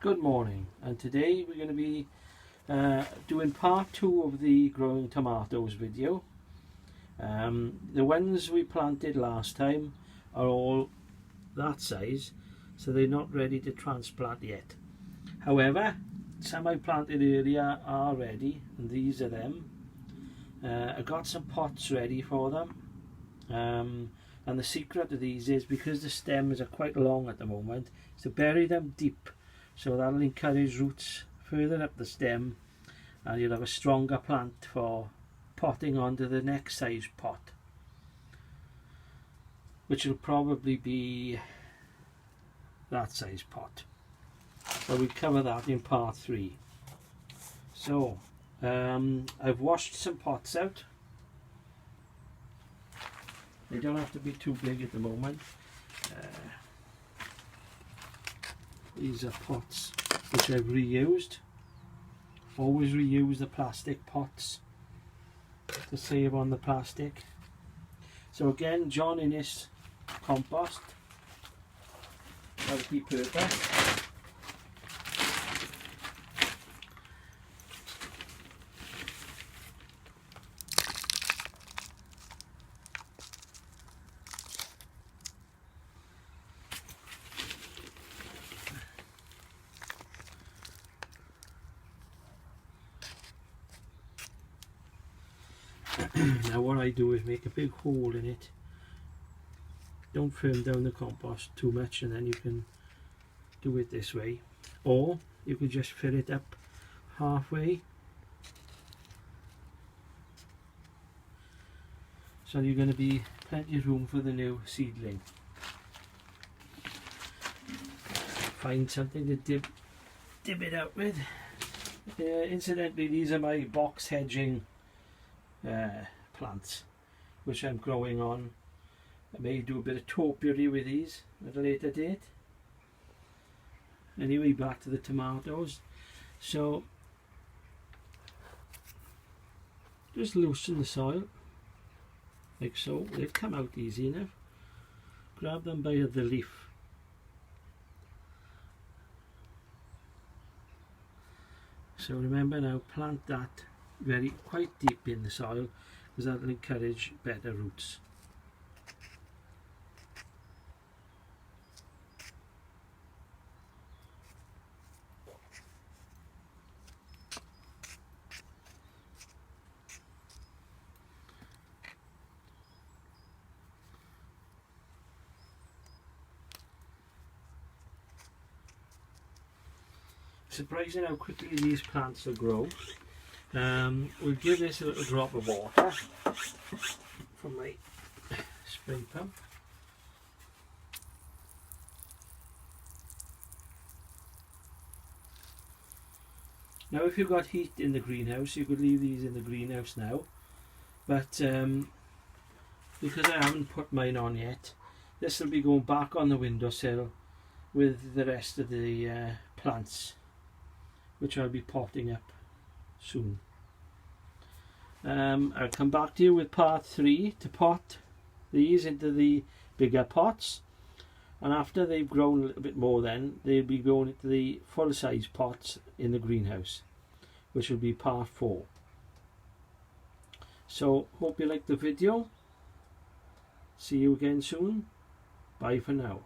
Good morning, and today we're going to be doing part 2 of the growing tomatoes video. The ones we planted last time are all that size, so they're not ready to transplant yet. However, some I planted earlier are ready, and these are them. I got some pots ready for them, and the secret of these is, because the stems are quite long at the moment, is to bury them deep, so that'll encourage roots further up the stem, and you'll have a stronger plant for potting onto the next size pot, which will probably be that size pot. So we'll cover that in part 3. So I've washed some pots out. They don't have to be too big at the moment. These are pots which I've reused. Always reuse the plastic pots to save on the plastic. So again, John Innes compost, multi-purpose. Now what I do is make a big hole in it. Don't firm down the compost too much, and then you can do it this way, or you can just fill it up halfway, so you're going to be plenty of room for the new seedling. Find something to dip it out with. Incidentally, these are my box hedging plants which I'm growing on. I may do a bit of topiary with these at a later date. Anyway, back to the tomatoes. So just loosen the soil like so. They'll come out easy enough. Grab them by the leaf. So remember now, plant that quite deep in the soil, because that will encourage better roots. Surprising how quickly these plants will grow. We'll give this a little drop of water from my spray pump. Now if you've got heat in the greenhouse, you could leave these in the greenhouse now, but because I haven't put mine on yet, this will be going back on the windowsill with the rest of the plants, which I'll be potting up soon. I'll come back to you with part 3 to pot these into the bigger pots, and after they've grown a little bit more, then they'll be going into the full size pots in the greenhouse, which will be part 4. So hope you liked the video. See you again soon. Bye for now.